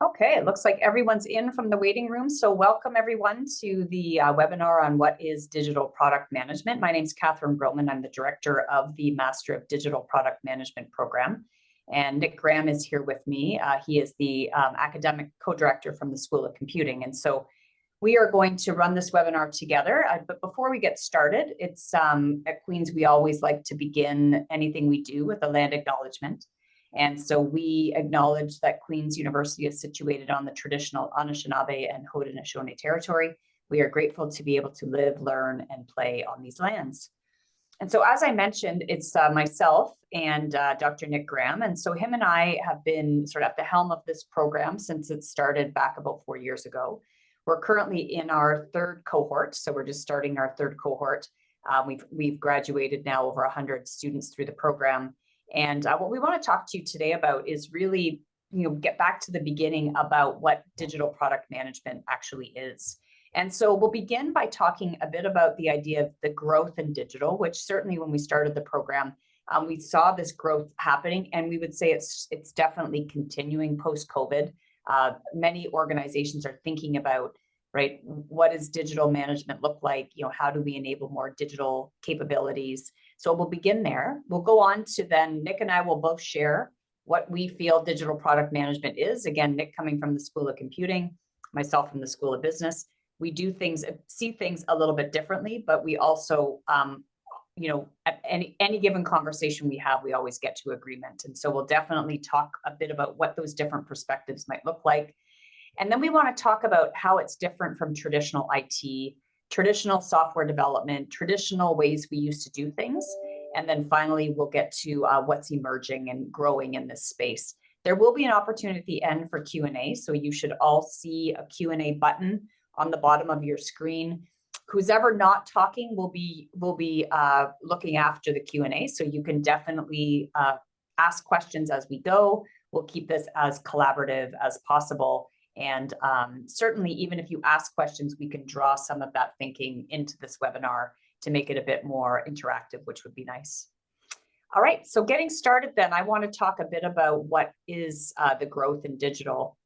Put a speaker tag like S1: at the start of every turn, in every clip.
S1: Okay, it looks like everyone's in from the waiting room. So welcome everyone to the webinar on what is digital product management. My name is Kathryn Brohman. I'm the director of the Master of Digital Product Management program. And Nick Graham is here with me. He is the academic co-director from the School of Computing. And so we are going to run this webinar together. But before we get started, it's at Queen's, we always like to begin anything we do with a land acknowledgement. And so we acknowledge that Queen's University is situated on the traditional Anishinaabe and Haudenosaunee territory. We are grateful to be able to live, learn, and play on these lands. And so, as I mentioned, it's myself and Dr. Nick Graham. And so him and I have been sort of at the helm of this program since it started back about 4 years ago. We're currently in our third cohort. So we're just starting our third cohort. We've graduated now over 100 students through the program. And what we want to talk to you today about is really, get back to the beginning about what digital product management actually is. And so we'll begin by talking a bit about the idea of the growth in digital, which certainly when we started the program, we saw this growth happening, and we would say it's definitely continuing post-COVID. Many organizations are thinking about, right, what does digital management look like? How do we enable more digital capabilities? So we'll begin there. We'll go on to then Nick and I will both share what we feel digital product management is. Again, Nick coming from the School of Computing, myself from the School of Business. We see things a little bit differently, but we also, at any given conversation we have, we always get to agreement. And so we'll definitely talk a bit about what those different perspectives might look like. And then we want to talk about how it's different from traditional IT, traditional software development, traditional ways we used to do things. And then finally, we'll get to what's emerging and growing in this space. There will be an opportunity at the end for Q&A. So you should all see a Q&A button on the bottom of your screen. Who's ever not talking will be looking after the Q&A. So you can definitely ask questions as we go. We'll keep this as collaborative as possible. And certainly, even if you ask questions, we can draw some of that thinking into this webinar to make it a bit more interactive, which would be nice. All right, so getting started then, I want to talk a bit about what is the growth in digital.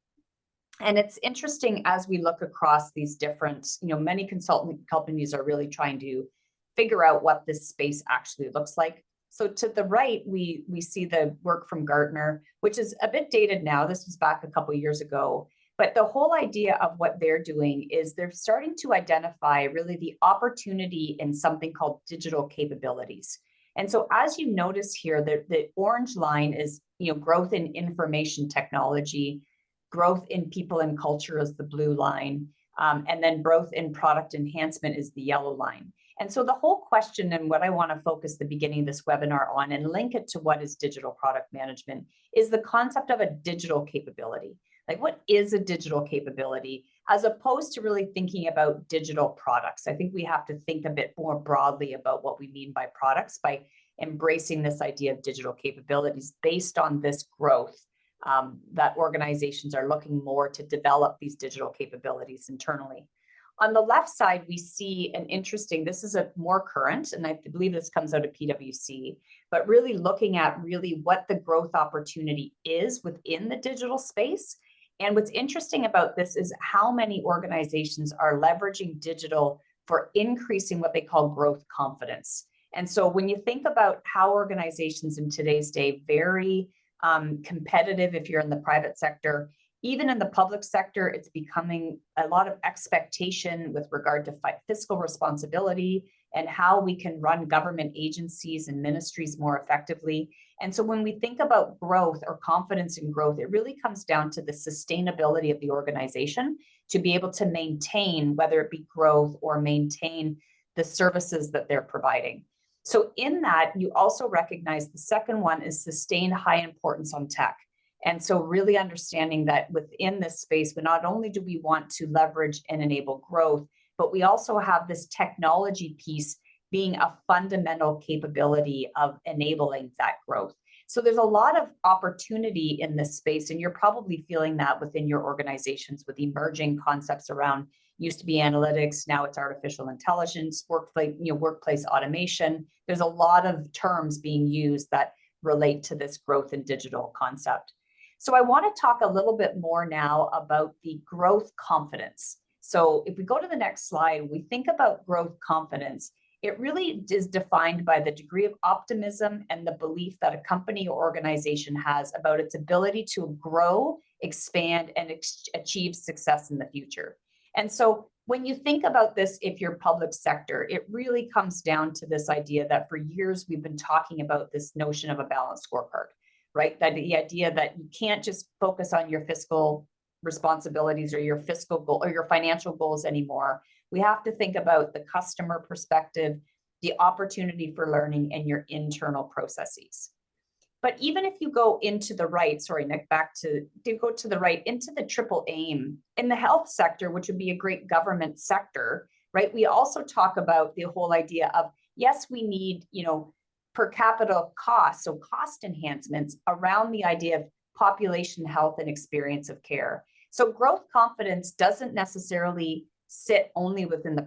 S1: And it's interesting as we look across these different, many consulting companies are really trying to figure out what this space actually looks like. So to the right, we see the work from Gartner, which is a bit dated now. This was back a couple of years ago. But the whole idea of what they're doing is they're starting to identify really the opportunity in something called digital capabilities. And so as you notice here, the orange line is growth in information technology, growth in people and culture is the blue line, and then growth in product enhancement is the yellow line. And so the whole question, and what I want to focus the beginning of this webinar on and link it to what is digital product management, is the concept of a digital capability. Like, what is a digital capability, as opposed to really thinking about digital products? I think we have to think a bit more broadly about what we mean by products by embracing this idea of digital capabilities based on this growth that organizations are looking more to develop these digital capabilities internally. On the left side, we see this is a more current, and I believe this comes out of PwC, but really looking at what the growth opportunity is within the digital space. And what's interesting about this is how many organizations are leveraging digital for increasing what they call growth confidence. And so when you think about how organizations in today's day very competitive, if you're in the private sector, even in the public sector, it's becoming a lot of expectation with regard to fiscal responsibility and how we can run government agencies and ministries more effectively. And so when we think about growth or confidence in growth, it really comes down to the sustainability of the organization to be able to maintain, whether it be growth or maintain the services that they're providing. So in that, you also recognize the second one is sustained high importance on tech. And so really understanding that within this space, but not only do we want to leverage and enable growth, but we also have this technology piece being a fundamental capability of enabling that growth. So there's a lot of opportunity in this space, and you're probably feeling that within your organizations with emerging concepts around, used to be analytics, now it's artificial intelligence, workplace automation. There's a lot of terms being used that relate to this growth in digital concept. So I want to talk a little bit more now about the growth confidence. So if we go to the next slide, we think about growth confidence. It really is defined by the degree of optimism and the belief that a company or organization has about its ability to grow, expand, and achieve success in the future. And so when you think about this, if you're public sector, it really comes down to this idea that for years we've been talking about this notion of a balanced scorecard, right? That the idea that you can't just focus on your fiscal responsibilities or your fiscal goal or your financial goals anymore. We have to think about the customer perspective, the opportunity for learning, and your internal processes. But even if you go into the right, sorry, Nick, go to the right, into the triple aim in the health sector, which would be a great government sector, right? We also talk about the whole idea of, yes, we need, per capita costs, so cost enhancements around the idea of population health and experience of care. So growth confidence doesn't necessarily sit only within the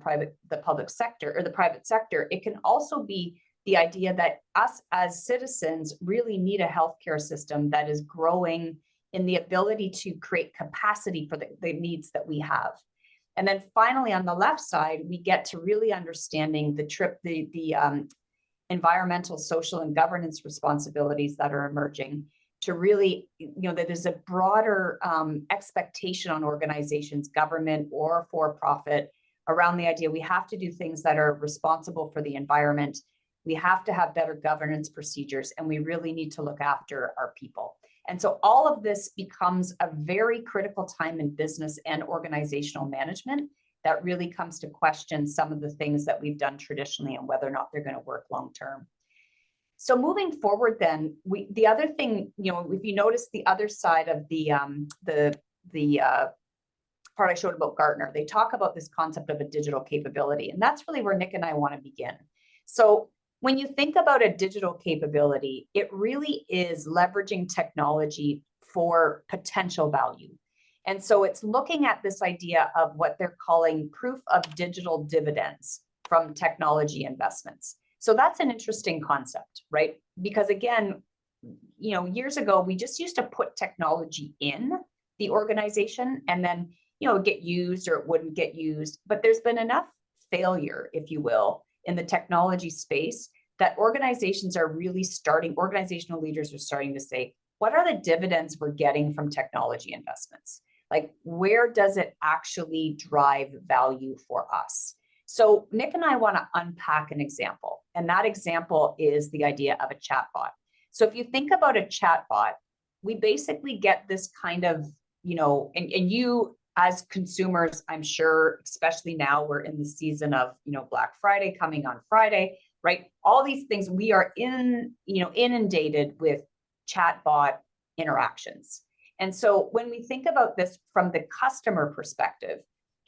S1: public sector or the private sector. It can also be the idea that us as citizens really need a healthcare system that is growing in the ability to create capacity for the needs that we have. And then finally, on the left side, we get to really understanding the environmental, social, and governance responsibilities that are emerging to really, that there's a broader expectation on organizations, government or for-profit, around the idea we have to do things that are responsible for the environment. We have to have better governance procedures, and we really need to look after our people. And so all of this becomes a very critical time in business and organizational management that really comes to question some of the things that we've done traditionally and whether or not they're going to work long term. So moving forward, then the other thing, if you notice the other side of the part I showed about Gartner, they talk about this concept of a digital capability, and that's really where Nick and I want to begin. So when you think about a digital capability, it really is leveraging technology for potential value. And so it's looking at this idea of what they're calling proof of digital dividends from technology investments. So that's an interesting concept, right? Because again, years ago, we just used to put technology in the organization and then, get used or it wouldn't get used. But there's been enough failure, if you will, in the technology space that organizational leaders are starting to say, what are the dividends we're getting from technology investments? Like, where does it actually drive value for us? So Nick and I want to unpack an example, and that example is the idea of a chatbot. So if you think about a chatbot, we basically get this kind of, and you as consumers, I'm sure, especially now we're in the season of, Black Friday coming on Friday, right? All these things, we are inundated with chatbot interactions. And so when we think about this from the customer perspective,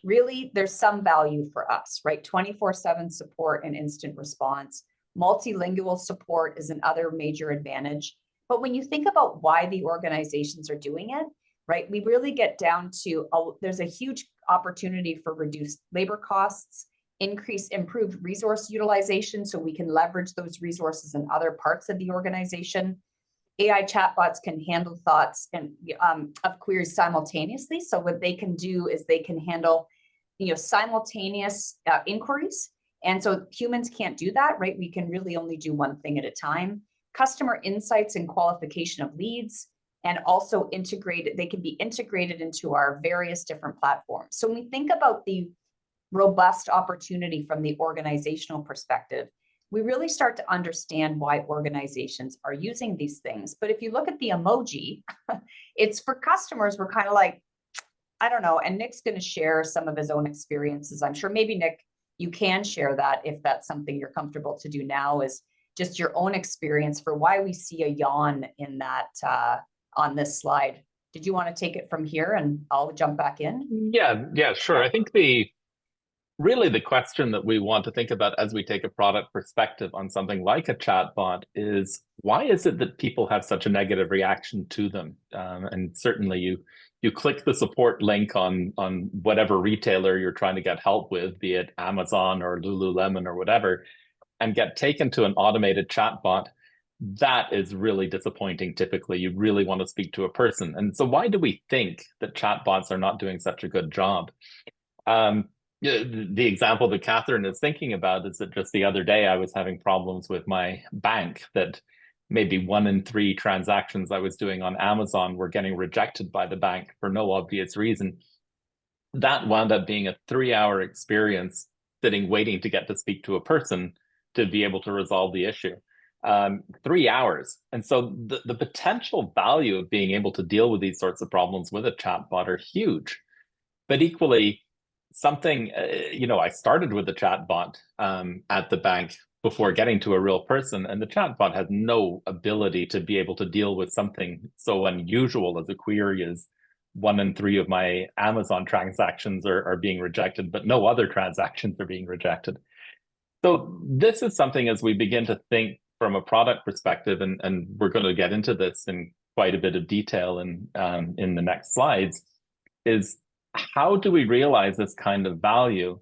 S1: really there's some value for us, right? 24/7 support and instant response. Multilingual support is another major advantage. But when you think about why the organizations are doing it, right, we really get down to, there's a huge opportunity for reduced labor costs, improved resource utilization so we can leverage those resources in other parts of the organization. AI chatbots can handle thoughts and of queries simultaneously. So what they can do is they can handle, simultaneous inquiries. And so humans can't do that, right? We can really only do one thing at a time. Customer insights and qualification of leads, and also they can be integrated into our various different platforms. So when we think about the robust opportunity from the organizational perspective, we really start to understand why organizations are using these things. But if you look at the emoji, it's for customers, we're kind of like, I don't know. And Nick's going to share some of his own experiences. I'm sure maybe Nick, you can share that if that's something you're comfortable to do now, is just your own experience for why we see a yawn in that on this slide. Did you want to take it from here and I'll jump back in?
S2: Yeah, sure. I think really the question that we want to think about as we take a product perspective on something like a chatbot is, why is it that people have such a negative reaction to them? And certainly you click the support link on whatever retailer you're trying to get help with, be it Amazon or Lululemon or whatever, and get taken to an automated chatbot. that is really disappointing. Typically, you really want to speak to a person. And so why do we think that chatbots are not doing such a good job? The example that Kathryn is thinking about is that just the other day I was having problems with my bank, that maybe 1 in 3 transactions I was doing on Amazon were getting rejected by the bank for no obvious reason. That wound up being a 3-hour experience sitting waiting to get to speak to a person to be able to resolve the issue. 3 hours. And so the potential value of being able to deal with these sorts of problems with a chatbot are huge. But equally, something, I started with the chatbot at the bank before getting to a real person, and the chatbot has no ability to be able to deal with something so unusual as a query as 1 in 3 of my Amazon transactions are being rejected, but no other transactions are being rejected. So this is something, as we begin to think from a product perspective, and we're going to get into this in quite a bit of detail in the next slides, is how do we realize this kind of value,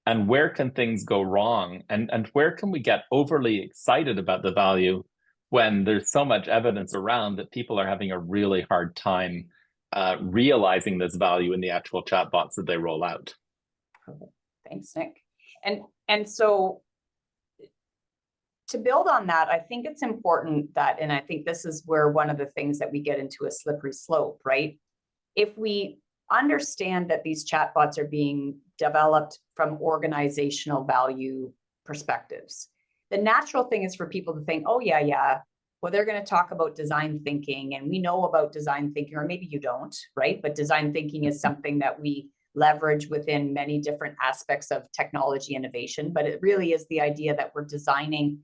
S2: and where can things go wrong, and where can we get overly excited about the value when there's so much evidence around that people are having a really hard time realizing this value in the actual chatbots that they roll out.
S1: Thanks, Nick. And so to build on that, I think it's important that, and I think this is where one of the things that we get into a slippery slope, right? If we understand that these chatbots are being developed from organizational value perspectives, the natural thing is for people to think, oh, yeah, well, they're going to talk about design thinking, and we know about design thinking, or maybe you don't, right? But design thinking is something that we leverage within many different aspects of technology innovation, but it really is the idea that we're designing,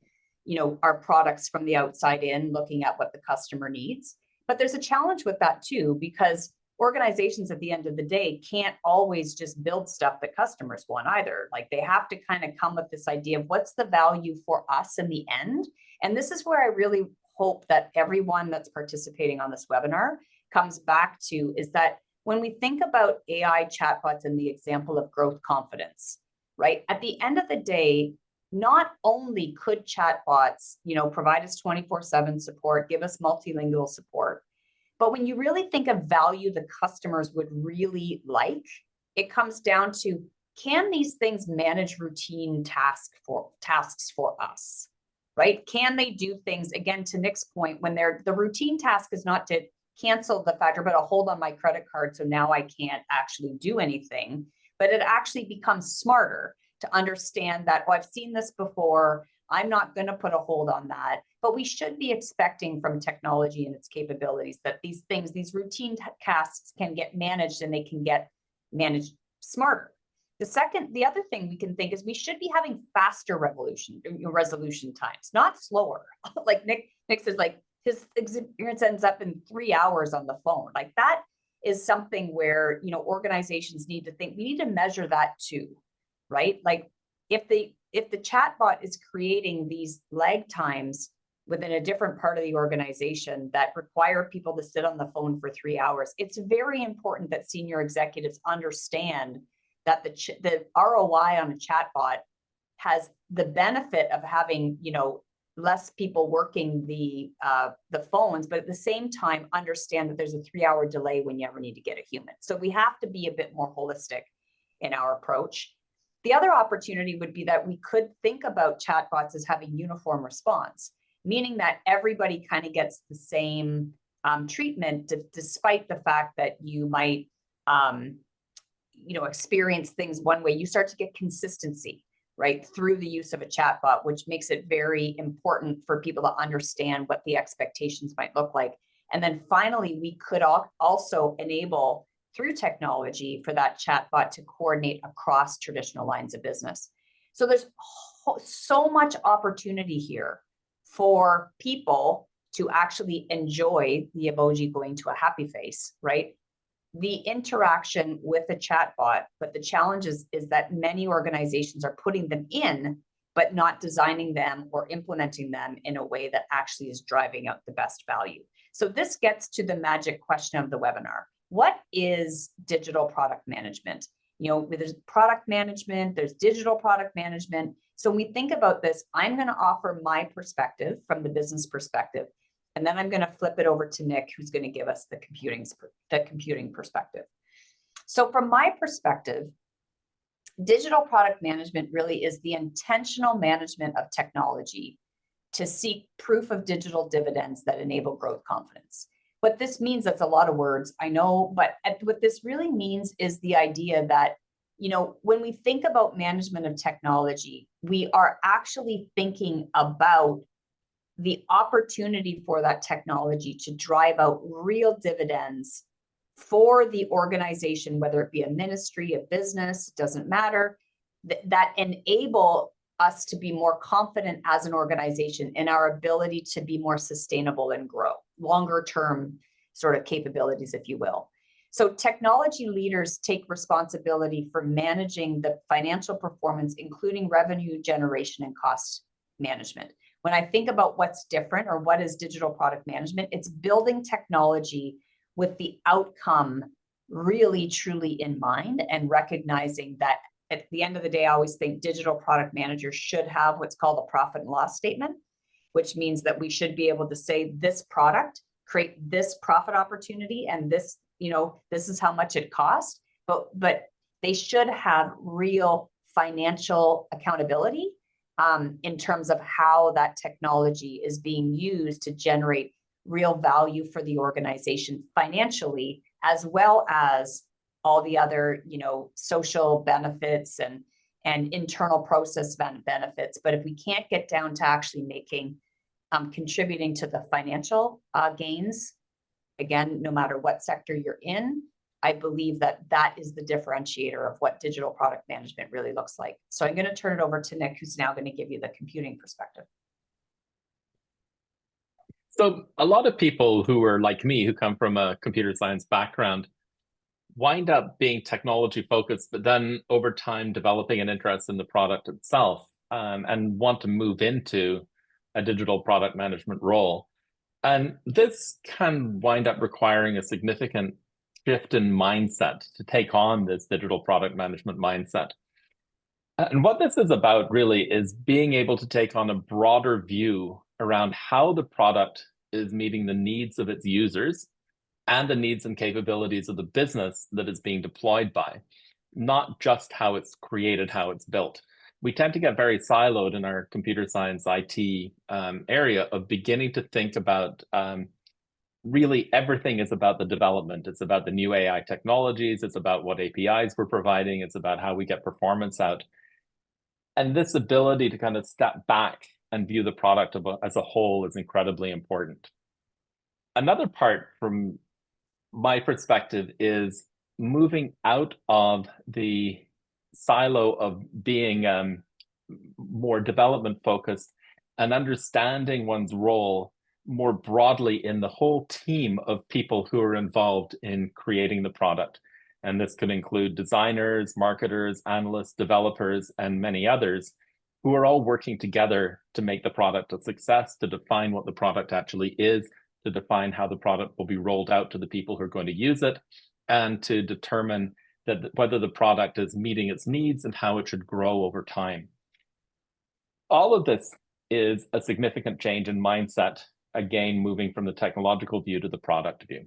S1: our products from the outside in, looking at what the customer needs. But there's a challenge with that too, because organizations at the end of the day can't always just build stuff that customers want either. Like, they have to kind of come with this idea of what's the value for us in the end. And this is where I really hope that everyone that's participating on this webinar comes back to, is that when we think about AI chatbots and the example of growth confidence, right? At the end of the day, not only could chatbots, provide us 24/7 support, give us multilingual support, but when you really think of value the customers would really like, it comes down to, can these things manage routine tasks for us, right? Can they do things, again, to Nick's point, when the routine task is not to cancel the fact, or put a hold on my credit card so now I can't actually do anything, but it actually becomes smarter to understand that, oh, I've seen this before, I'm not going to put a hold on that. But we should be expecting from technology and its capabilities that these things, these routine tasks, can get managed, and they can get managed smarter. The other thing we can think is we should be having faster resolution times, not slower. Like Nick says, like, his experience ends up in 3 hours on the phone. Like, that is something where, organizations need to think, we need to measure that too, right? Like, if the chatbot is creating these lag times within a different part of the organization that require people to sit on the phone for 3 hours, it's very important that senior executives understand that the ROI on a chatbot has the benefit of having, less people working the phones, but at the same time understand that there's a 3-hour delay when you ever need to get a human. So we have to be a bit more holistic in our approach. The other opportunity would be that we could think about chatbots as having uniform response, meaning that everybody kind of gets the same treatment, despite the fact that you might, experience things one way. You start to get consistency, right, through the use of a chatbot, which makes it very important for people to understand what the expectations might look like. And then finally, we could also enable, through technology, for that chatbot to coordinate across traditional lines of business. So there's so much opportunity here for people to actually enjoy the emoji going to a happy face, right? The interaction with a chatbot, but the challenge is that many organizations are putting them in, but not designing them or implementing them in a way that actually is driving out the best value. So this gets to the magic question of the webinar. What is digital product management? There's product management, there's digital product management. So when we think about this, I'm going to offer my perspective from the business perspective, and then I'm going to flip it over to Nick, who's going to give us the computing perspective. So from my perspective, digital product management really is the intentional management of technology to seek proof of digital dividends that enable growth confidence. What this means, that's a lot of words, I know, but what this really means is the idea that, when we think about management of technology, we are actually thinking about the opportunity for that technology to drive out real dividends for the organization, whether it be a ministry, a business, it doesn't matter, that enable us to be more confident as an organization in our ability to be more sustainable and grow, longer term sort of capabilities, if you will. So technology leaders take responsibility for managing the financial performance, including revenue generation and cost management. When I think about what's different or what is digital product management, it's building technology with the outcome really, truly in mind, and recognizing that at the end of the day, I always think digital product managers should have what's called a profit and loss statement, which means that we should be able to say this product create this profit opportunity, and this, this is how much it costs, but they should have real financial accountability in terms of how that technology is being used to generate real value for the organization financially, as well as all the other, social benefits and internal process benefits. But if we can't get down to actually making, contributing to the financial gains, again, no matter what sector you're in, I believe that that is the differentiator of what digital product management really looks like. So I'm going to turn it over to Nick, who's now going to give you the computing perspective.
S2: So a lot of people who are like me, who come from a computer science background, wind up being technology focused, but then over time developing an interest in the product itself, and want to move into a digital product management role. And this can wind up requiring a significant shift in mindset to take on this digital product management mindset. And what this is about really is being able to take on a broader view around how the product is meeting the needs of its users and the needs and capabilities of the business that it's being deployed by, not just how it's created, how it's built. We tend to get very siloed in our computer science IT area of beginning to think about really everything is about the development. It's about the new AI technologies. It's about what APIs we're providing. It's about how we get performance out. And this ability to kind of step back and view the product as a whole is incredibly important. Another part from my perspective is moving out of the silo of being more development focused and understanding one's role more broadly in the whole team of people who are involved in creating the product. And this could include designers, marketers, analysts, developers, and many others who are all working together to make the product a success, to define what the product actually is, to define how the product will be rolled out to the people who are going to use it, and to determine that whether the product is meeting its needs and how it should grow over time. All of this is a significant change in mindset, again, moving from the technological view to the product view.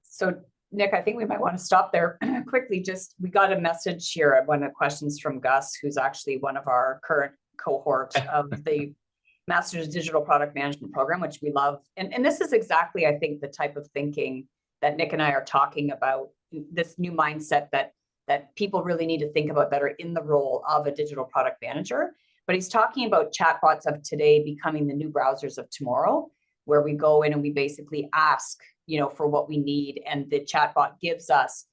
S1: So Nick, I think we might want to stop there quickly. We got a message here, one of the questions from Gus, who's actually one of our current cohort of the Master's Digital Product Management Program, which we love. And this is exactly, I think, the type of thinking that Nick and I are talking about, this new mindset that people really need to think about that are in the role of a digital product manager. But he's talking about chatbots of today becoming the new browsers of tomorrow, where we go in and we basically ask, for what we need, and the chatbot gives us,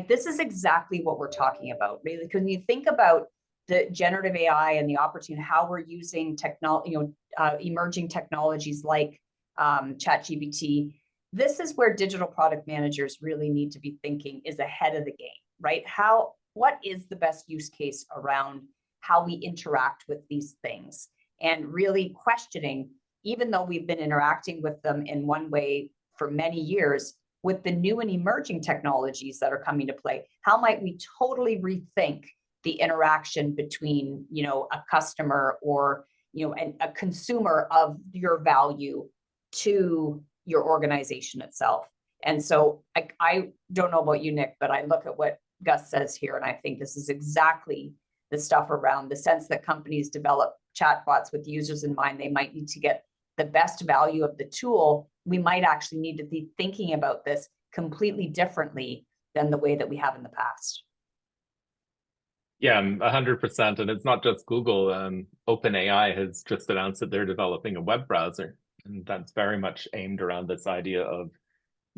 S1: this is exactly what we're talking about, really. Because when you think about the generative AI and the opportunity, how we're using emerging technologies like ChatGPT, this is where digital product managers really need to be thinking is ahead of the game, right? What is the best use case around how we interact with these things, and really questioning, even though we've been interacting with them in one way for many years, with the new and emerging technologies that are coming to play, how might we totally rethink the interaction between, a customer or, a consumer of your value to your organization itself. And so I don't know about you, Nick, but I look at what Gus says here, and I think this is exactly the stuff around the sense that companies develop chatbots with users in mind. They might need to get the best value of the tool. We might actually need to be thinking about this completely differently than the way that we have in the past.
S2: Yeah, 100%. And it's not just Google. OpenAI has just announced that they're developing a web browser, and that's very much aimed around this idea of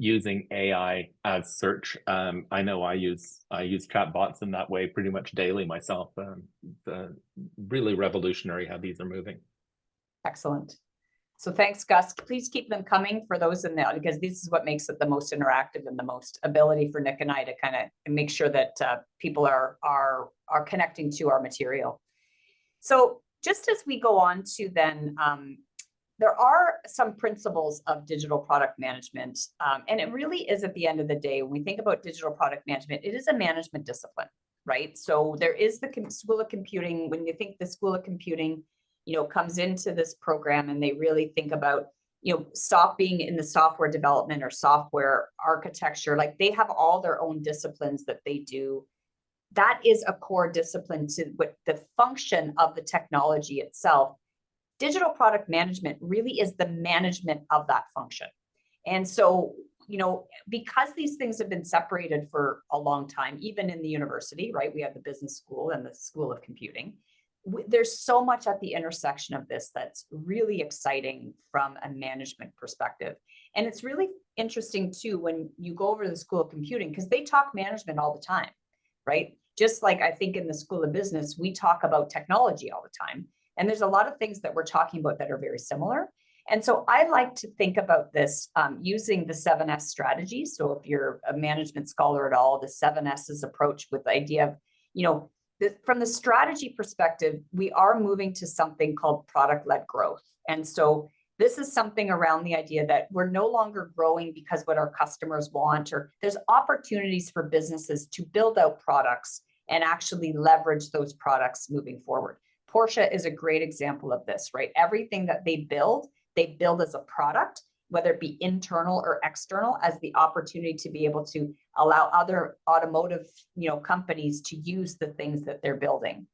S2: using AI as search. I know I use chatbots in that way pretty much daily myself. It's really revolutionary how these are moving.
S1: Excellent. So thanks, Gus. Please keep them coming for those in there, because this is what makes it the most interactive and the most ability for Nick and I to kind of make sure that people are connecting to our material. So just as we go on to then, there are some principles of digital product management, and it really is, at the end of the day, when we think about digital product management, it is a management discipline, right? So there is the School of Computing. When you think the School of Computing, comes into this program, and they really think about, stop being in the software development or software architecture, like they have all their own disciplines that they do. That is a core discipline to what the function of the technology itself. Digital product management really is the management of that function. And so, because these things have been separated for a long time, even in the university, right? We have the business school and the School of Computing. There's so much at the intersection of this that's really exciting from a management perspective. And it's really interesting too, when you go over to the School of Computing, because they talk management all the time, right? Just like I think in the School of Business, we talk about technology all the time. And there's a lot of things that we're talking about that are very similar. And so I like to think about this using the 7S strategy. So if you're a management scholar at all, the 7S's approach with the idea of, from the strategy perspective, we are moving to something called product-led growth. And so this is something around the idea that we're no longer growing because what our customers want, or there's opportunities for businesses to build out products and actually leverage those products moving forward. Porsche is a great example of this, right? Everything that they build as a product, whether it be internal or external, as the opportunity to be able to allow other automotive, companies to use the things that they're building.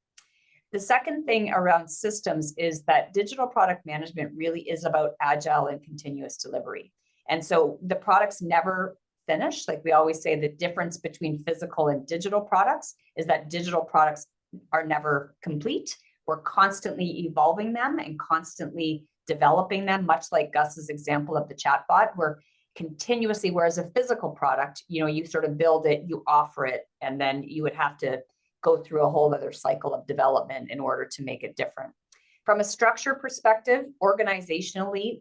S1: The second thing around systems is that digital product management really is about agile and continuous delivery. And so the products never finish. Like we always say, the difference between physical and digital products is that digital products are never complete. We're constantly evolving them and constantly developing them, much like Gus's example of the chatbot. We're continuously, whereas a physical product, you sort of build it, you offer it, and then you would have to go through a whole other cycle of development in order to make it different. From a structure perspective, organizationally,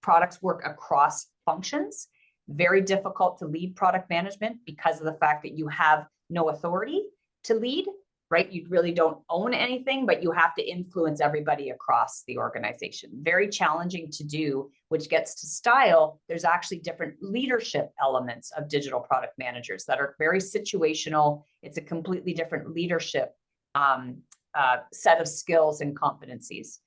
S1: products work across functions. Very difficult to lead product management because of the fact that you have no authority to lead, right? You really don't own anything, but you have to influence everybody across the organization. Very challenging to do, which gets to style. There's actually different leadership elements of digital product managers that are very situational. It's a completely different leadership set of skills and competencies.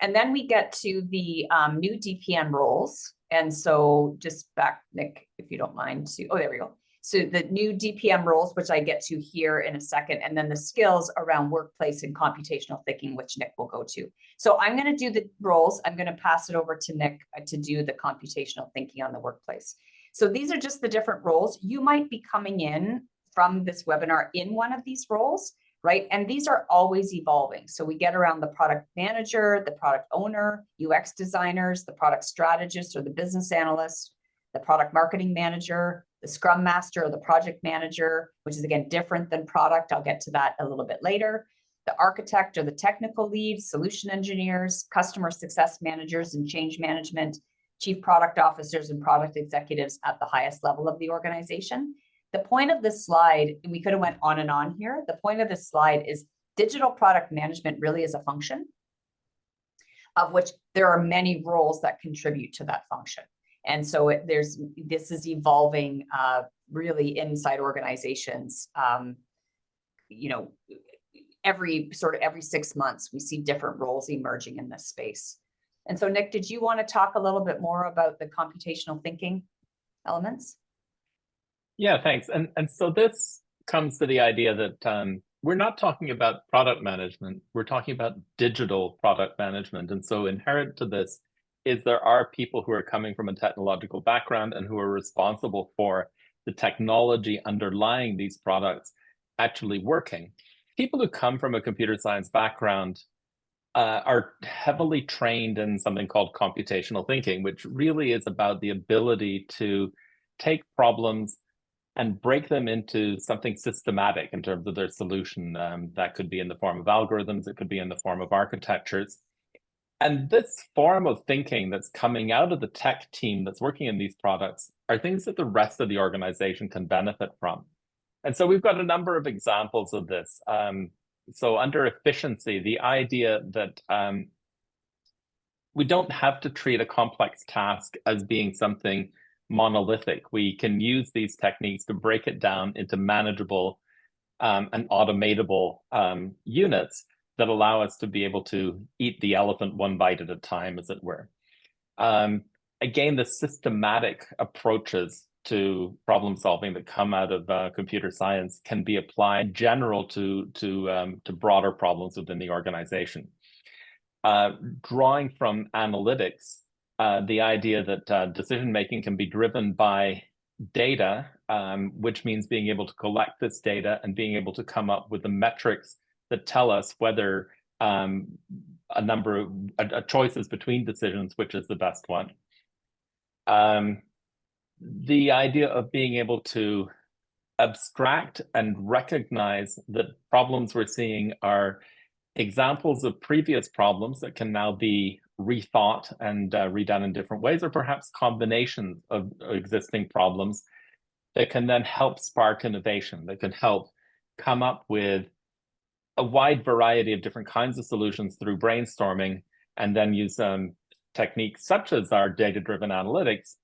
S1: And then we get to the new DPM roles. And so just back, Nick, if you don't mind to, oh, there we go. So the new DPM roles, which I get to here in a second, and then the skills around workplace and computational thinking, which Nick will go to. So I'm going to do the roles. I'm going to pass it over to Nick to do the computational thinking on the workplace. So these are just the different roles. You might be coming in from this webinar in one of these roles, right? And these are always evolving. So we get around the product manager, the product owner, UX designers, the product strategist or the business analyst, the product marketing manager, the scrum master or the project manager, which is again different than product. I'll get to that a little bit later. The architect or the technical lead, solution engineers, customer success managers and change management, chief product officers and product executives at the highest level of the organization. The point of this slide, and we could have went on and on here, the point of this slide is digital product management really is a function of which there are many roles that contribute to that function. And so this is evolving really inside organizations, every 6 months, we see different roles emerging in this space. And so, Nick, did you want to talk a little bit more about the computational thinking elements?
S2: Yeah, thanks. And so this comes to the idea that we're not talking about product management, we're talking about digital product management. And so inherent to this is there are people who are coming from a technological background and who are responsible for the technology underlying these products actually working. People who come from a computer science background are heavily trained in something called computational thinking, which really is about the ability to take problems and break them into something systematic in terms of their solution. That could be in the form of algorithms, it could be in the form of architectures. And this form of thinking that's coming out of the tech team that's working in these products are things that the rest of the organization can benefit from. And so we've got a number of examples of this. So under efficiency, the idea that we don't have to treat a complex task as being something monolithic. We can use these techniques to break it down into manageable and automatable units that allow us to be able to eat the elephant one bite at a time, as it were. Again, the systematic approaches to problem solving that come out of computer science can be applied general to broader problems within the organization. Drawing from analytics, the idea that decision-making can be driven by data, which means being able to collect this data and being able to come up with the metrics that tell us whether a number of choices between decisions, which is the best one. The idea of being able to abstract and recognize that problems we're seeing are examples of previous problems that can now be rethought and redone in different ways, or perhaps combinations of existing problems that can then help spark innovation, that can help come up with a wide variety of different kinds of solutions through brainstorming, and then use techniques such as our data-driven analytics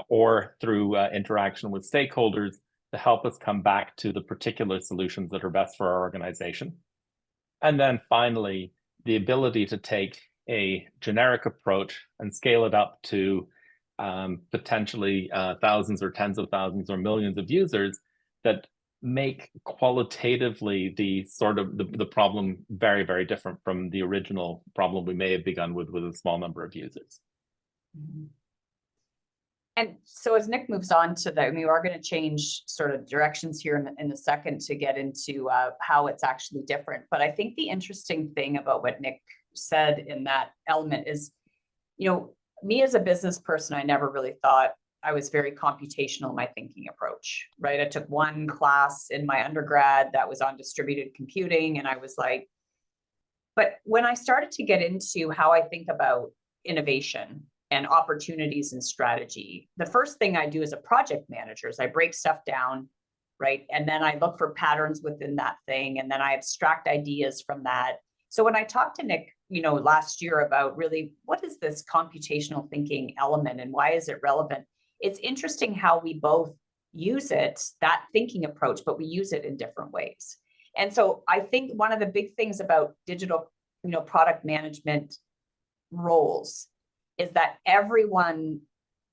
S2: or through interaction with stakeholders to help us come back to the particular solutions that are best for our organization. And then finally, the ability to take a generic approach and scale it up to potentially thousands or tens of thousands or millions of users that make qualitatively the problem very, very different from the original problem we may have begun with a small number of users.
S1: Mm-hmm. And so as Nick moves on to that, we are going to change sort of directions here in a second to get into how it's actually different. But I think the interesting thing about what Nick said in that element is, me as a business person, I never really thought I was very computational in my thinking approach, right? I took one class in my undergrad that was on distributed computing, and I was like, but when I started to get into how I think about innovation and opportunities and strategy, the first thing I do as a project manager is I break stuff down, right? And then I look for patterns within that thing, and then I abstract ideas from that. So when I talked to Nick, last year about really what is this computational thinking element and why is it relevant? It's interesting how we both use it, that thinking approach, but we use it in different ways. And so I think one of the big things about digital, product management roles is that everyone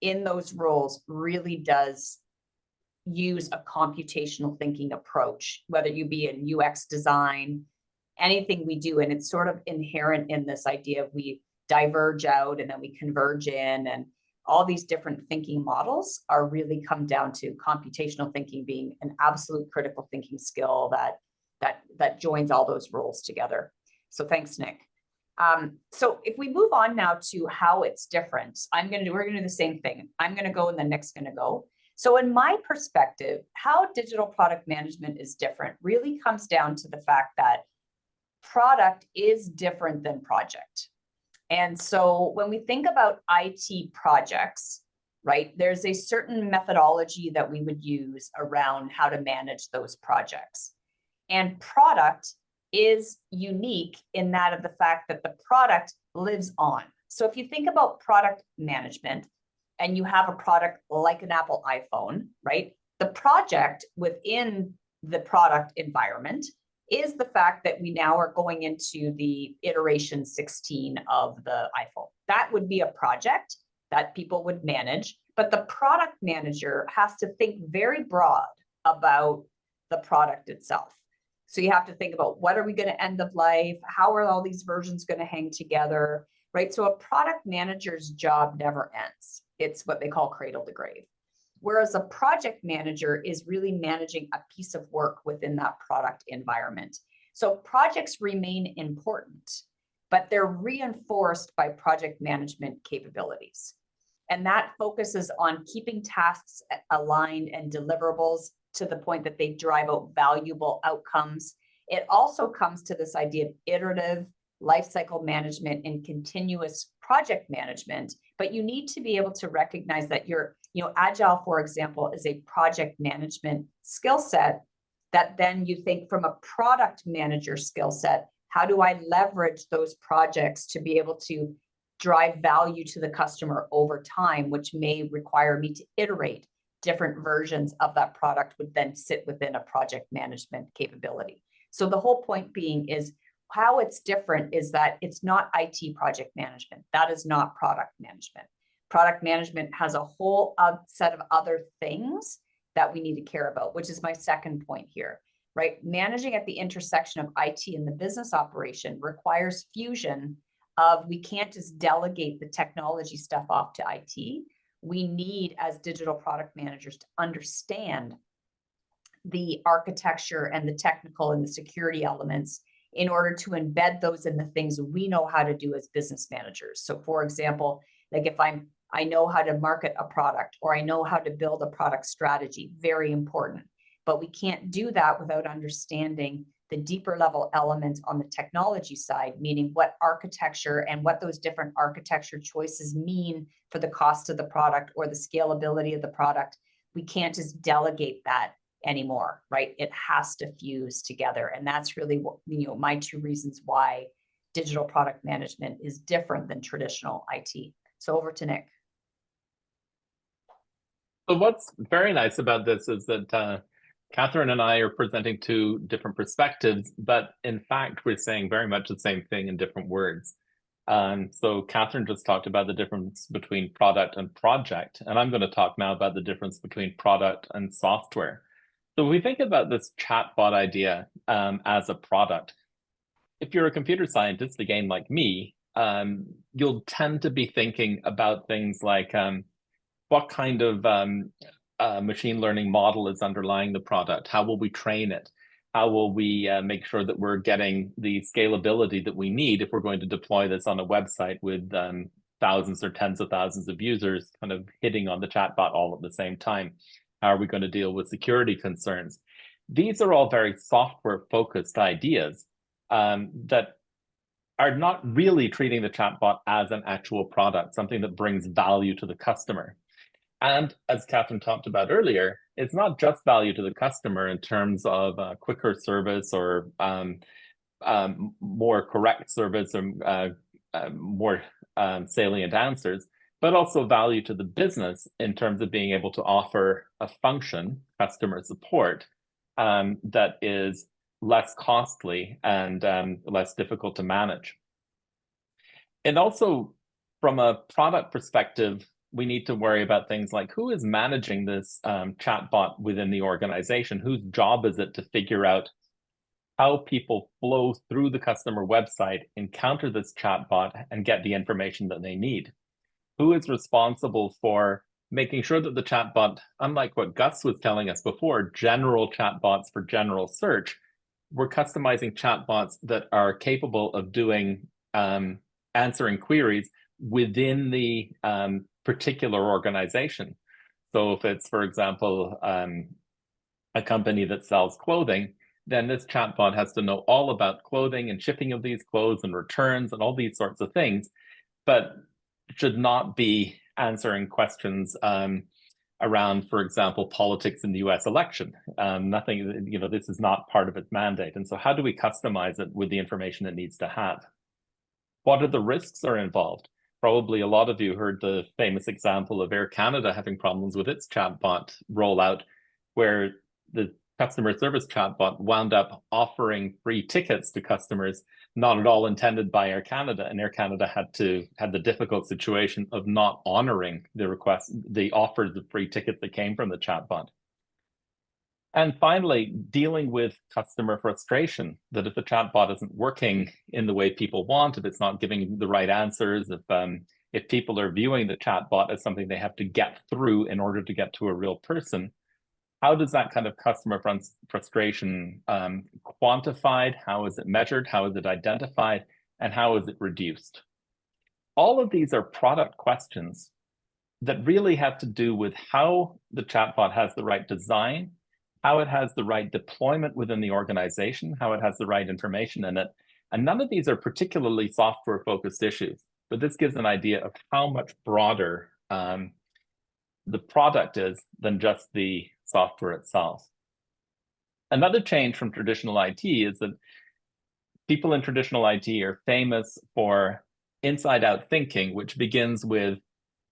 S1: in those roles really does use a computational thinking approach, whether you be in UX design, anything we do. And it's sort of inherent in this idea of we diverge out and then we converge in, and all these different thinking models are really come down to computational thinking being an absolute critical thinking skill that joins all those roles together. So thanks, Nick. So if we move on now to how it's different, we're going to do the same thing. I'm going to go and then Nick's going to go. So in my perspective, how digital product management is different really comes down to the fact that product is different than project. And so when we think about IT projects, right, there's a certain methodology that we would use around how to manage those projects. And product is unique in that of the fact that the product lives on. So if you think about product management and you have a product like an Apple iPhone, right? The project within the product environment is the fact that we now are going into the iteration 16 of the iPhone. That would be a project that people would manage, but the product manager has to think very broad about the product itself. So you have to think about, what are we going to end of life? How are all these versions going to hang together, right? So a product manager's job never ends. It's what they call cradle to grave. Whereas a project manager is really managing a piece of work within that product environment. So projects remain important, but they're reinforced by project management capabilities. And that focuses on keeping tasks aligned and deliverables to the point that they drive out valuable outcomes. It also comes to this idea of iterative lifecycle management and continuous project management, but you need to be able to recognize that Agile, for example, is a project management skill set that then you think from a product manager skill set, how do I leverage those projects to be able to drive value to the customer over time, which may require me to iterate different versions of that product would then sit within a project management capability. So the whole point being is how it's different is that it's not IT project management. That is not product management. Product management has a whole set of other things that we need to care about, which is my second point here, right? Managing at the intersection of IT and the business operation requires fusion of, we can't just delegate the technology stuff off to IT. We need, as digital product managers, to understand the architecture and the technical and the security elements in order to embed those in the things we know how to do as business managers. So for example, like if I know how to market a product, or I know how to build a product strategy, very important. But we can't do that without understanding the deeper level elements on the technology side, meaning what architecture and what those different architecture choices mean for the cost of the product or the scalability of the product. We can't just delegate that anymore, right? It has to fuse together. And that's really what, my two reasons why digital product management is different than traditional IT. So over to Nick.
S2: So what's very nice about this is that Kathryn and I are presenting two different perspectives, but in fact, we're saying very much the same thing in different words. So Kathryn just talked about the difference between product and project, and I'm going to talk now about the difference between product and software. So we think about this chatbot idea as a product. If you're a computer scientist, again, like me, you'll tend to be thinking about things like what kind of machine learning model is underlying the product? How will we train it? How will we make sure that we're getting the scalability that we need if we're going to deploy this on a website with thousands or tens of thousands of users kind of hitting on the chatbot all at the same time? How are we going to deal with security concerns? These are all very software-focused ideas that are not really treating the chatbot as an actual product, something that brings value to the customer. And as Kathryn talked about earlier, it's not just value to the customer in terms of quicker service or more correct service or more salient answers, but also value to the business in terms of being able to offer a function, customer support, that is less costly and less difficult to manage. And also, from a product perspective, we need to worry about things like, who is managing this chatbot within the organization? Whose job is it to figure out how people flow through the customer website, encounter this chatbot, and get the information that they need? Who is responsible for making sure that the chatbot, unlike what Gus was telling us before, general chatbots for general search, we're customizing chatbots that are capable of doing answering queries within the particular organization. So if it's, for example, a company that sells clothing, then this chatbot has to know all about clothing and shipping of these clothes and returns and all these sorts of things, but should not be answering questions around, for example, politics in the US election. Nothing, this is not part of its mandate. And so how do we customize it with the information it needs to have? What are the risks are involved? Probably a lot of you heard the famous example of Air Canada having problems with its chatbot rollout, where the customer service chatbot wound up offering free tickets to customers, not at all intended by Air Canada, and Air Canada had the difficult situation of not honoring the offers of free tickets that came from the chatbot. And finally, dealing with customer frustration, that if the chatbot isn't working in the way people want, if it's not giving the right answers, if people are viewing the chatbot as something they have to get through in order to get to a real person, how does that kind of customer frustration quantified? How is it measured? How is it identified? And how is it reduced? All of these are product questions that really have to do with how the chatbot has the right design, how it has the right deployment within the organization, how it has the right information in it. And none of these are particularly software-focused issues, but this gives an idea of how much broader the product is than just the software itself. Another change from traditional IT is that people in traditional IT are famous for inside-out thinking, which begins with,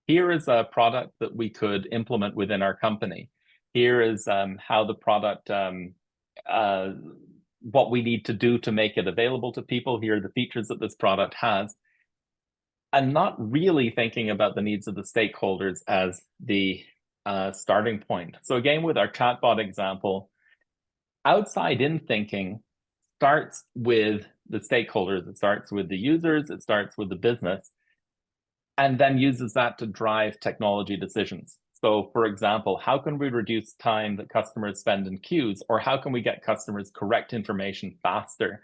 S2: here is a product that we could implement within our company. Here is how the product, what we need to do to make it available to people. Here are the features that this product has. And not really thinking about the needs of the stakeholders as the starting point. So again, with our chatbot example, outside-in thinking starts with the stakeholders. It starts with the users. It starts with the business, and then uses that to drive technology decisions. So for example, how can we reduce time that customers spend in queues, or how can we get customers correct information faster?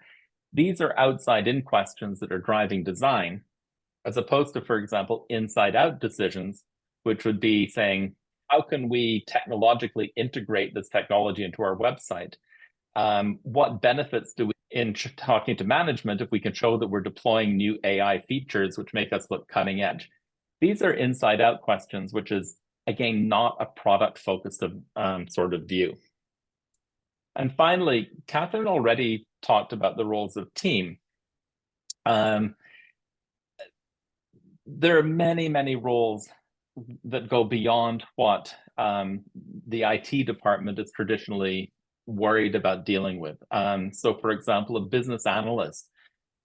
S2: These are outside-in questions that are driving design, as opposed to, for example, inside-out decisions, which would be saying, how can we technologically integrate this technology into our website? What benefits do we, in talking to management, if we can show that we're deploying new AI features which make us look cutting edge? These are inside-out questions, which is, again, not a product-focused sort of view. And finally, Kathryn already talked about the roles of team. There are many, many roles that go beyond what the IT department is traditionally worried about dealing with. So for example, a business analyst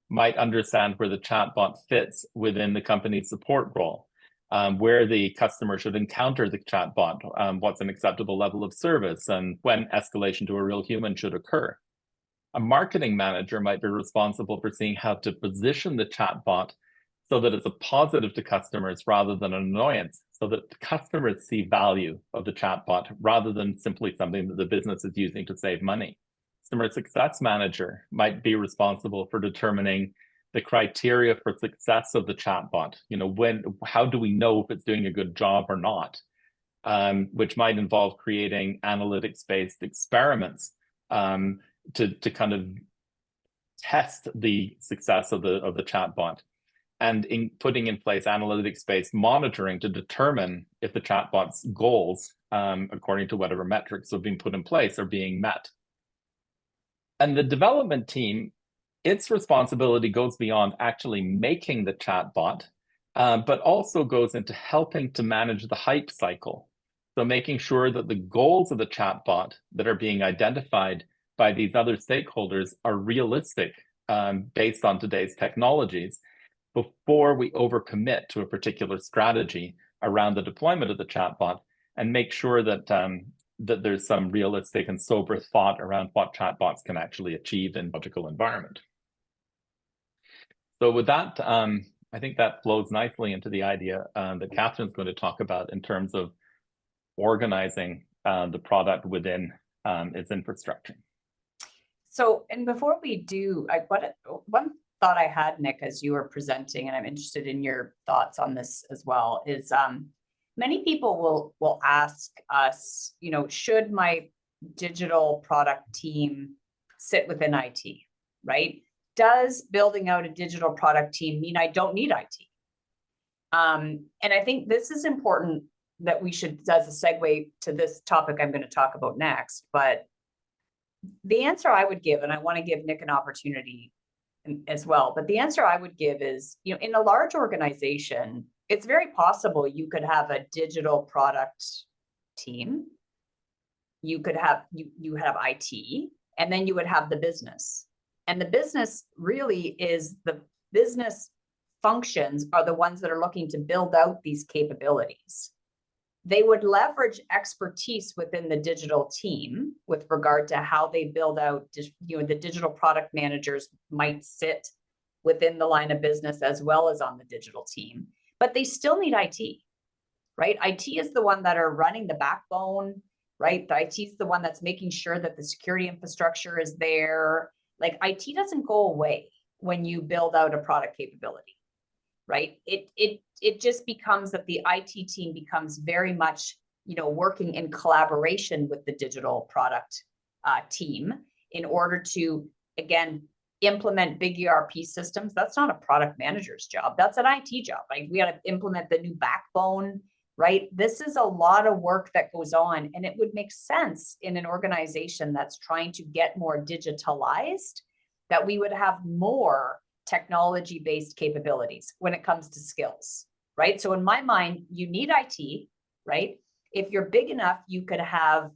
S2: might understand where the chatbot fits within the company's support role, where the customer should encounter the chatbot, what's an acceptable level of service, and when escalation to a real human should occur. A marketing manager might be responsible for seeing how to position the chatbot so that it's a positive to customers rather than an annoyance, so that the customers see value of the chatbot rather than simply something that the business is using to save money. Customer success manager might be responsible for determining the criteria for success of the chatbot. You know, how do we know if it's doing a good job or not? Which might involve creating analytics-based experiments to kind of test the success of the chatbot, and putting in place analytics-based monitoring to determine if the chatbot's goals, according to whatever metrics have been put in place, are being met. And the development team, its responsibility goes beyond actually making the chatbot, but also goes into helping to manage the hype cycle. So making sure that the goals of the chatbot that are being identified by these other stakeholders are realistic based on today's technologies, before we overcommit to a particular strategy around the deployment of the chatbot, and make sure that that there's some realistic and sober thought around what chatbots can actually achieve in a logical environment. So with that, I think that flows nicely into the idea that Kathryn's going to talk about in terms of organizing the product within its infrastructure.
S1: So, and before we do, one thought I had, Nick, as you were presenting, and I'm interested in your thoughts on this as well, is many people will ask us, you know, should my digital product team sit within IT, right? Does building out a digital product team mean I don't need IT? And I think this is important that we should, as a segue to this topic I'm going to talk about next, but the answer I would give, and I want to give Nick an opportunity as well, but the answer I would give is, you know, in a large organization, it's very possible you could have a digital product team you could have, you have IT, and then you would have the business. And the business really is the business functions are the ones that are looking to build out these capabilities. They would leverage expertise within the digital team with regard to how they build out, the digital product managers might sit within the line of business as well as on the digital team, but they still need IT, right? IT is the one that are running the backbone, right? The IT is the one that's making sure that the security infrastructure is there. Like IT doesn't go away when you build out a product capability, right? It just becomes that the IT team becomes very much, working in collaboration with the digital product team in order to, again, implement big ERP systems. That's not a product manager's job. That's an IT job. Like we got to implement the new backbone, right? This is a lot of work that goes on, and it would make sense in an organization that's trying to get more digitalized, that we would have more technology-based capabilities when it comes to skills, right? So in my mind, you need IT, right? If you're big enough, you could have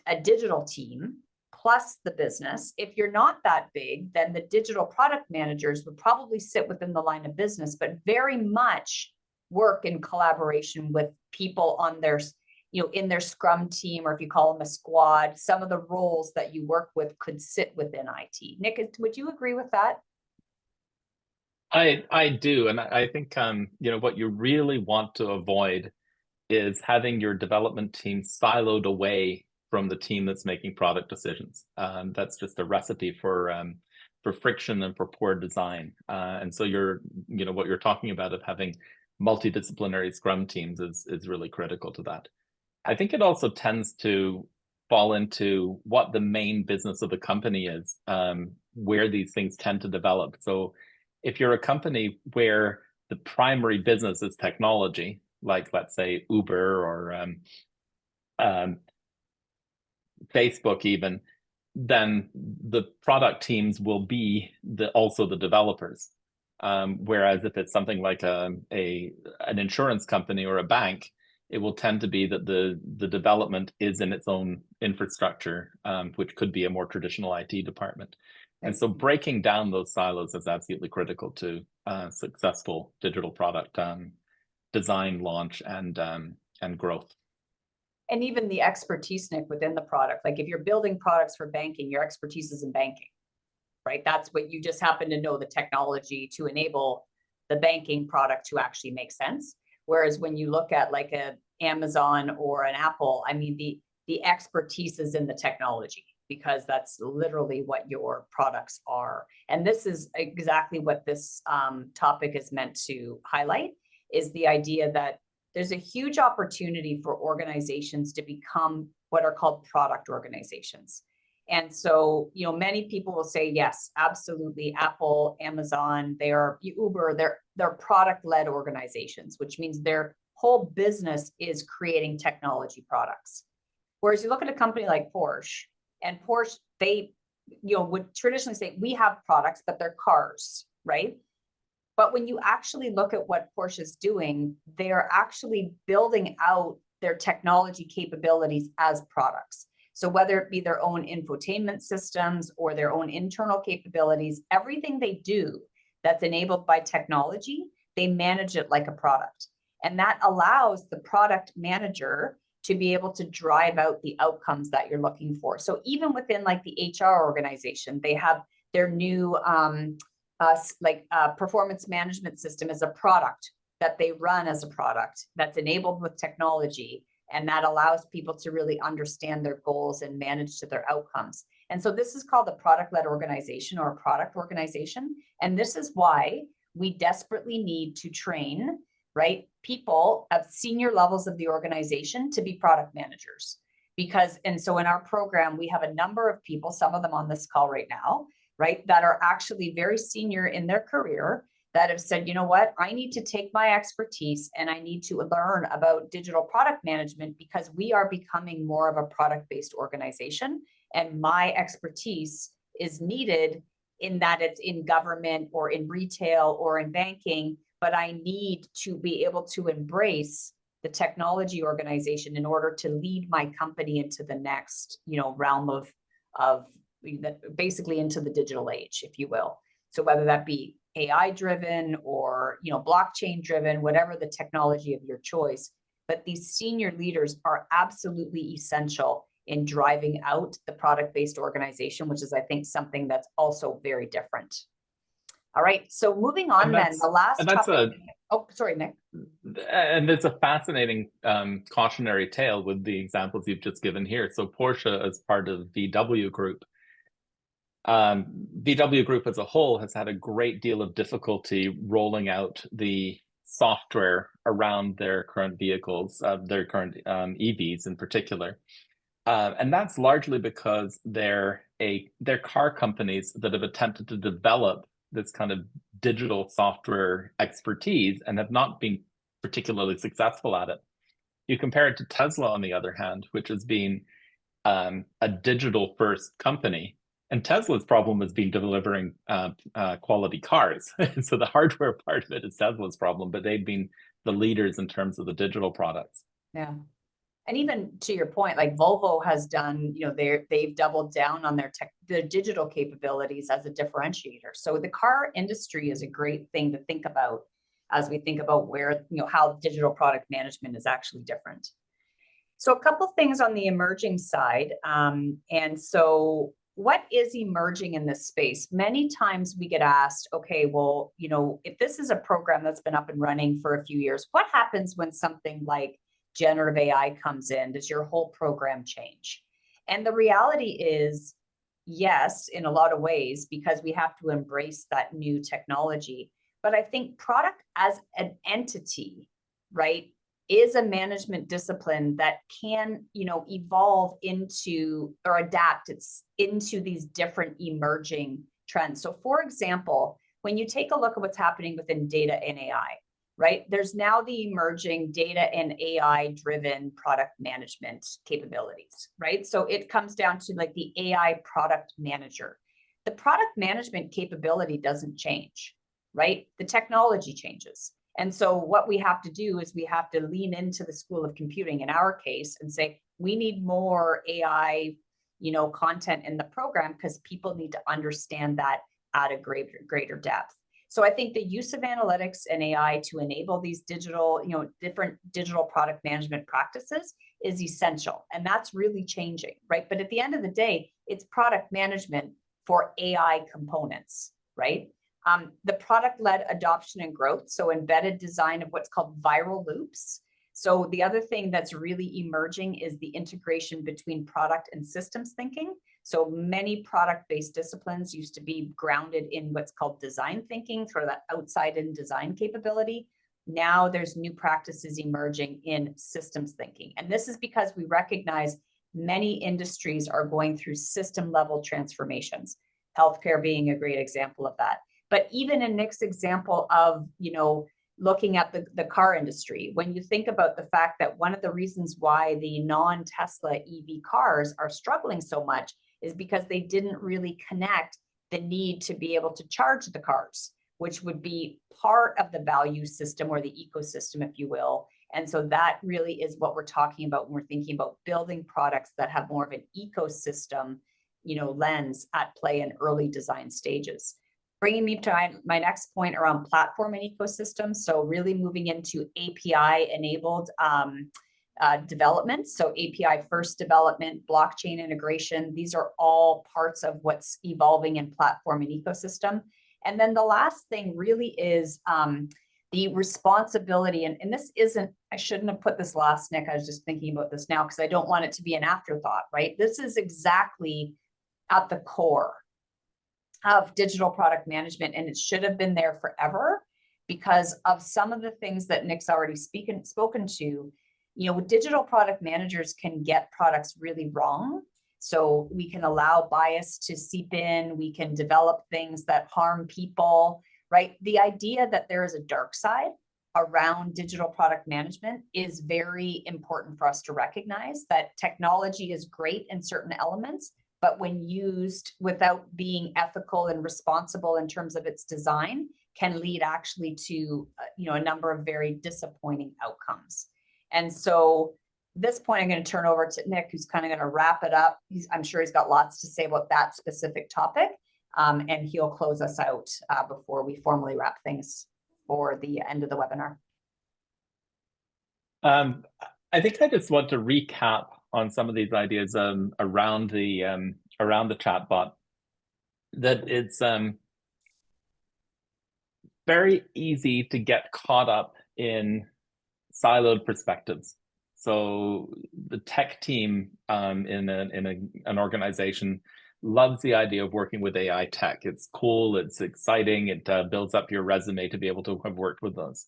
S1: a digital team plus the business. If you're not that big, then the digital product managers would probably sit within the line of business, but very much work in collaboration with people on their, in their scrum team, or if you call them a squad, some of the roles that you work with could sit within IT. Nick, would you agree with that?
S2: I do, and I think what you really want to avoid is having your development team siloed away from the team that's making product decisions. That's just a recipe for friction and for poor design. And so what you're talking about of having multidisciplinary scrum teams is really critical to that. I think it also tends to fall into what the main business of the company is, where these things tend to develop. So if you're a company where the primary business is technology, like let's say Uber or Facebook even, then the product teams will be also the developers. Whereas if it's something like an insurance company or a bank, it will tend to be that the development is in its own infrastructure, which could be a more traditional IT department. And so breaking down those silos is absolutely critical to successful digital product design, launch, and growth.
S1: And even the expertise, Nick, within the product. Like if you're building products for banking, your expertise is in banking, right? That's what you just happen to know the technology to enable the banking product to actually make sense. Whereas when you look at like an Amazon or an Apple, I mean, the expertise is in the technology, because that's literally what your products are. And this is exactly what this topic is meant to highlight, is the idea that there's a huge opportunity for organizations to become what are called product organizations. And so, many people will say, yes, absolutely, Apple, Amazon, they are Uber, they're product-led organizations, which means their whole business is creating technology products. Whereas you look at a company like Porsche, and Porsche, they would traditionally say, we have products, but they're cars, right? But when you actually look at what Porsche is doing, they are actually building out their technology capabilities as products. So whether it be their own infotainment systems or their own internal capabilities, everything they do that's enabled by technology, they manage it like a product. And that allows the product manager to be able to drive out the outcomes that you're looking for. So even within like the HR organization, they have their new performance management system as a product that they run as a product that's enabled with technology, and that allows people to really understand their goals and manage to their outcomes. And so this is called a product-led organization or a product organization. And this is why we desperately need to train, right, people at senior levels of the organization to be product managers. And so in our program, we have a number of people, some of them on this call right now, right, that are actually very senior in their career, that have said, you know what, I need to take my expertise and I need to learn about digital product management, because we are becoming more of a product-based organization. And my expertise is needed in that it's in government or in retail or in banking, but I need to be able to embrace the technology organization in order to lead my company into the next, realm of basically into the digital age, if you will. So whether that be AI driven or, blockchain driven, whatever the technology of your choice, but these senior leaders are absolutely essential in driving out the product-based organization, which is, I think, something that's also very different. All right, so moving on then, the last topic. Oh, sorry, Nick.
S2: And it's a fascinating cautionary tale with the examples you've just given here. So Porsche, as part of VW Group, VW Group as a whole has had a great deal of difficulty rolling out the software around their current vehicles, their current EVs in particular. And that's largely because they're car companies that have attempted to develop this kind of digital software expertise and have not been particularly successful at it. You compare it to Tesla, on the other hand, which has been a digital first company. And Tesla's problem has been delivering quality cars. So the hardware part of it is Tesla's problem, but they've been the leaders in terms of the digital products.
S1: Yeah. And even to your point, like Volvo has done, they've doubled down on their digital capabilities as a differentiator. So the car industry is a great thing to think about as we think about where, how digital product management is actually different. So a couple things on the emerging side. And so what is emerging in this space? Many times we get asked, okay, well, if this is a program that's been up and running for a few years, what happens when something like generative AI comes in? Does your whole program change? And the reality is, yes, in a lot of ways, because we have to embrace that new technology. But I think product as an entity, right, is a management discipline that can, evolve into or adapt into these different emerging trends. So for example, when you take a look at what's happening within data and AI, right, there's now the emerging data and AI driven product management capabilities, right? So it comes down to like the AI product manager. The product management capability doesn't change, right? The technology changes. And so what we have to do is we have to lean into the school of computing in our case and say, we need more AI, content in the program because people need to understand that at a greater depth. So I think the use of analytics and AI to enable these digital, different digital product management practices is essential. And that's really changing, right? But at the end of the day, it's product management for AI components, right? The product-led adoption and growth, so embedded design of what's called viral loops. So the other thing that's really emerging is the integration between product and systems thinking. So many product-based disciplines used to be grounded in what's called design thinking, sort of that outside-in design capability. Now there's new practices emerging in systems thinking. And this is because we recognize many industries are going through system-level transformations, healthcare being a great example of that. But even in Nick's example of, looking at the car industry, when you think about the fact that one of the reasons why the non-Tesla EV cars are struggling so much is because they didn't really connect the need to be able to charge the cars, which would be part of the value system or the ecosystem, if you will. And so that really is what we're talking about when we're thinking about building products that have more of an ecosystem, lens at play in early design stages. Bringing me to my next point around platform and ecosystem. So really moving into API-enabled development. So API first development, blockchain integration, these are all parts of what's evolving in platform and ecosystem. And then the last thing really is the responsibility. And this isn't, I shouldn't have put this last, Nick. I was just thinking about this now because I don't want it to be an afterthought, right? This is exactly at the core of digital product management, and it should have been there forever because of some of the things that Nick's already spoken to. Digital product managers can get products really wrong. So we can allow bias to seep in, we can develop things that harm people, right? The idea that there is a dark side around digital product management is very important for us to recognize. That technology is great in certain elements, but when used without being ethical and responsible in terms of its design, can lead actually to a number of very disappointing outcomes. And so at this point, I'm going to turn over to Nick, who's kind of going to wrap it up. I'm sure he's got lots to say about that specific topic, and he'll close us out before we formally wrap things for the end of the webinar.
S2: I think I just want to recap on some of these ideas around the chatbot. That it's very easy to get caught up in siloed perspectives. So the tech team in an organization loves the idea of working with AI tech. It's cool, it's exciting, it builds up your resume to be able to have worked with those.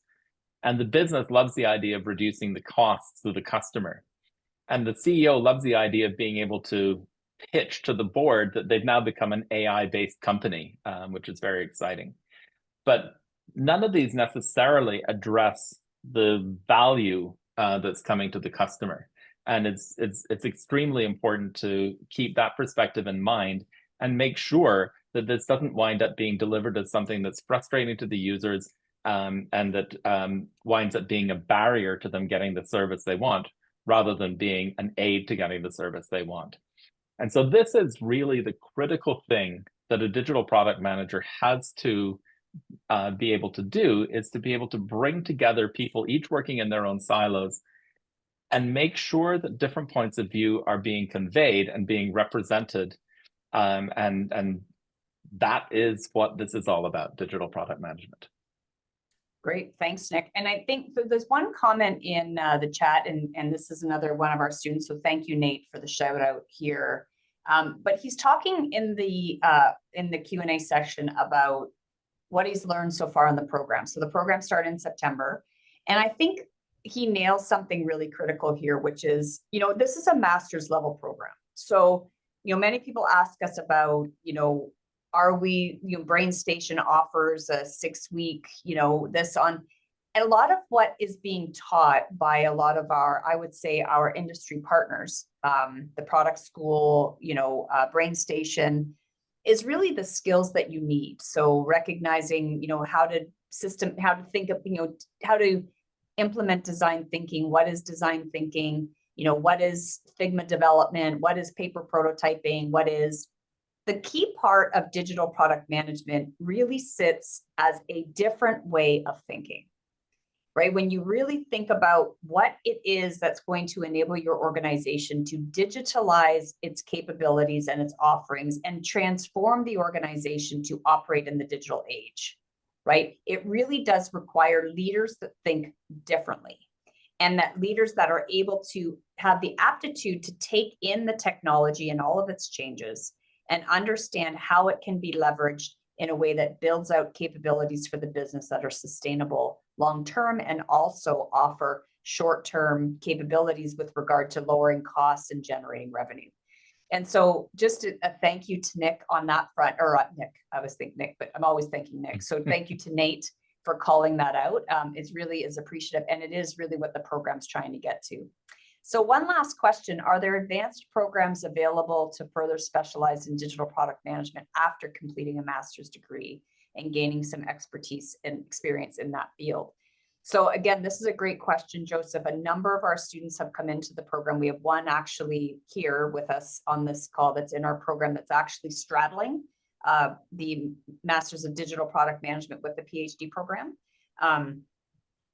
S2: And the business loves the idea of reducing the costs to the customer. And the CEO loves the idea of being able to pitch to the board that they've now become an AI-based company, which is very exciting. But none of these necessarily address the value that's coming to the customer. And it's extremely important to keep that perspective in mind and make sure that this doesn't wind up being delivered as something that's frustrating to the users, and that winds up being a barrier to them getting the service they want, rather than being an aid to getting the service they want. And so this is really the critical thing that a digital product manager has to be able to do, is to be able to bring together people, each working in their own silos, and make sure that different points of view are being conveyed and being represented. And that is what this is all about, digital product management.
S1: Great, thanks, Nick. And I think there's one comment in the chat, and this is another one of our students, so thank you, Nate, for the shout out here. But he's talking in the Q&A section about what he's learned so far in the program. So the program started in September, and I think he nails something really critical here, which is, this is a master's level program. So, many people ask us about, are we, BrainStation offers a 6-week, this on, and a lot of what is being taught by a lot of our, I would say, our industry partners, the product school, BrainStation, is really the skills that you need. So recognizing, how to think of, how to implement design thinking, what is design thinking, what is Figma development, what is paper prototyping, what is the key part of digital product management really sits as a different way of thinking, right? When you really think about what it is that's going to enable your organization to digitalize its capabilities and its offerings and transform the organization to operate in the digital age, right? It really does require leaders that think differently, and that leaders that are able to have the aptitude to take in the technology and all of its changes and understand how it can be leveraged in a way that builds out capabilities for the business that are sustainable long-term, and also offer short-term capabilities with regard to lowering costs and generating revenue. And so just a thank you to Nick on that front, or Nick, I was thinking Nick, but I'm always thanking Nick. So thank you to Nate for calling that out. It really is appreciative, and it is really what the program's trying to get to. So one last question, are there advanced programs available to further specialize in digital product management after completing a master's degree and gaining some expertise and experience in that field? So again, this is a great question, Joseph. A number of our students have come into the program. We have one actually here with us on this call that's in our program that's actually straddling the Masters of Digital Product Management with the PhD program.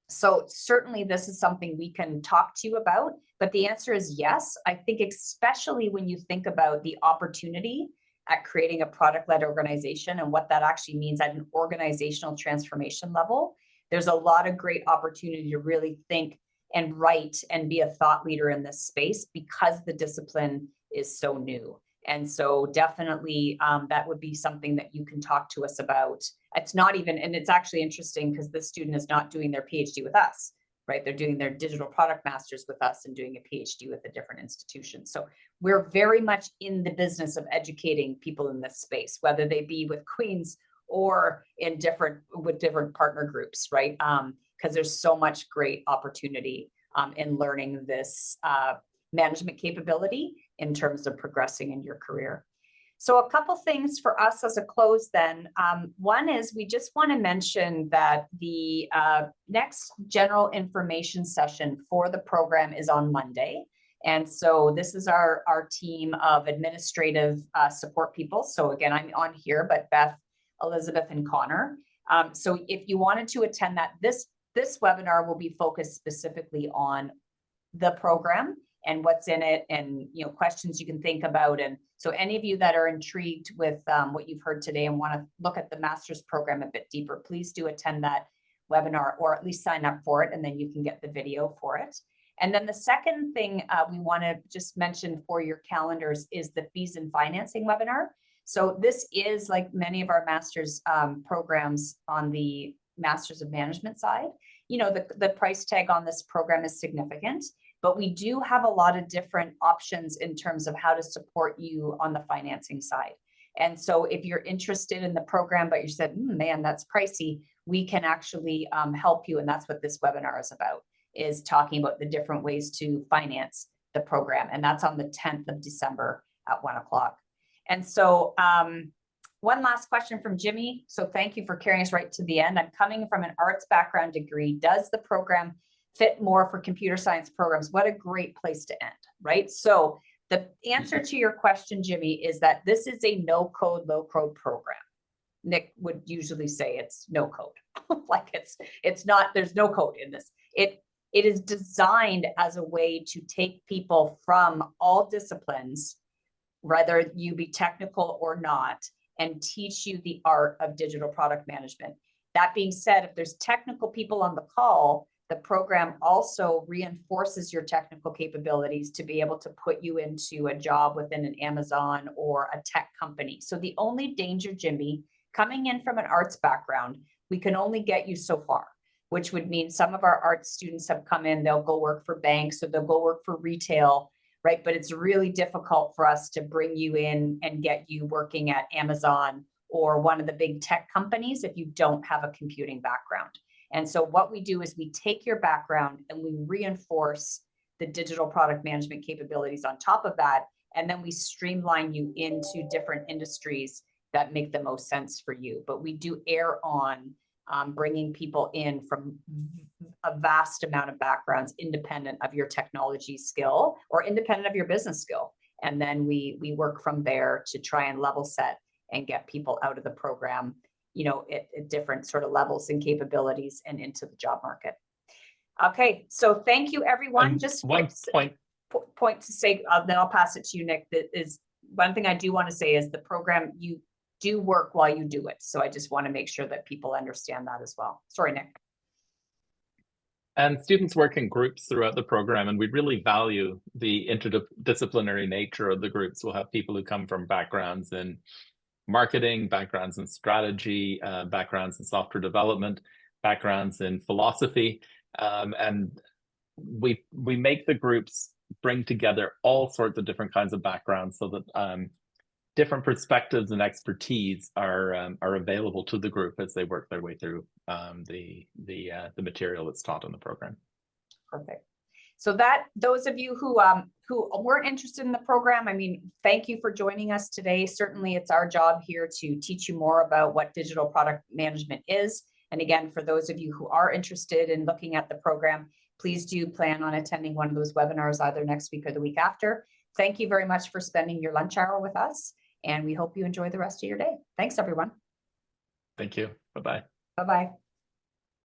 S1: So certainly this is something we can talk to you about, but the answer is yes. I think especially when you think about the opportunity at creating a product-led organization and what that actually means at an organizational transformation level, there's a lot of great opportunity to really think and write and be a thought leader in this space because the discipline is so new. And so definitely that would be something that you can talk to us about. It's not even, and it's actually interesting because this student is not doing their PhD with us, right? They're doing their digital product masters with us and doing a PhD with a different institution. So we're very much in the business of educating people in this space, whether they be with Queens or in different partner groups, right? Because there's so much great opportunity in learning this management capability in terms of progressing in your career. So a couple things for us as a close then. One is we just want to mention that the next general information session for the program is on Monday. And so this is our team of administrative support people. So again, I'm on here, but Beth, Elizabeth, and Connor. So if you wanted to attend that, this webinar will be focused specifically on the program and what's in it, and questions you can think about. And so any of you that are intrigued with what you've heard today and want to look at the master's program a bit deeper, please do attend that webinar, or at least sign up for it, and then you can get the video for it. And then the second thing we want to just mention for your calendars is the fees and financing webinar. So this is, like many of our master's programs on the Masters of Management side, the price tag on this program is significant. But we do have a lot of different options in terms of how to support you on the financing side. And so if you're interested in the program, but you said, man, that's pricey, we can actually help you. And that's what this webinar is about, is talking about the different ways to finance the program. And that's on the 10th of December at 1 o'clock. And so one last question from Jimmy. So thank you for carrying us right to the end. I'm coming from an arts background degree. Does the program fit more for computer science programs? What a great place to end, right? So the answer to your question, Jimmy, is that this is a no code, low code program. Nick would usually say it's no code. Like it's not, there's no code in this. It is designed as a way to take people from all disciplines, whether you be technical or not, and teach you the art of digital product management. That being said, if there's technical people on the call, the program also reinforces your technical capabilities to be able to put you into a job within an Amazon or a tech company. So the only danger, Jimmy, coming in from an arts background, we can only get you so far, which would mean some of our arts students have come in, they'll go work for banks, or they'll go work for retail, right? But it's really difficult for us to bring you in and get you working at Amazon or one of the big tech companies if you don't have a computing background. And so what we do is we take your background and we reinforce the digital product management capabilities on top of that. And then we streamline you into different industries that make the most sense for you. But we do err on bringing people in from a vast amount of backgrounds, independent of your technology skill or independent of your business skill. And then we work from there to try and level set and get people out of the program, at different sort of levels and capabilities and into the job market. Okay, so thank you, everyone. Just one point to say, then I'll pass it to you, Nick. That is one thing I do want to say is the program, you do work while you do it. So I just want to make sure that people understand that as well. Sorry, Nick.
S2: And students work in groups throughout the program, and we really value the interdisciplinary nature of the groups. We'll have people who come from backgrounds in marketing, backgrounds in strategy, backgrounds in software development, backgrounds in philosophy, and we make the groups bring together all sorts of different kinds of backgrounds so that different perspectives and expertise are available to the group as they work their way through the material that's taught in the program.
S1: Perfect. So those of you who weren't interested in the program, I mean, thank you for joining us today. Certainly it's our job here to teach you more about what digital product management is. And again, for those of you who are interested in looking at the program, please do plan on attending one of those webinars either next week or the week after. Thank you very much for spending your lunch hour with us, and we hope you enjoy the rest of your day. Thanks, everyone.
S2: Thank you. Bye-bye.
S1: Bye-bye.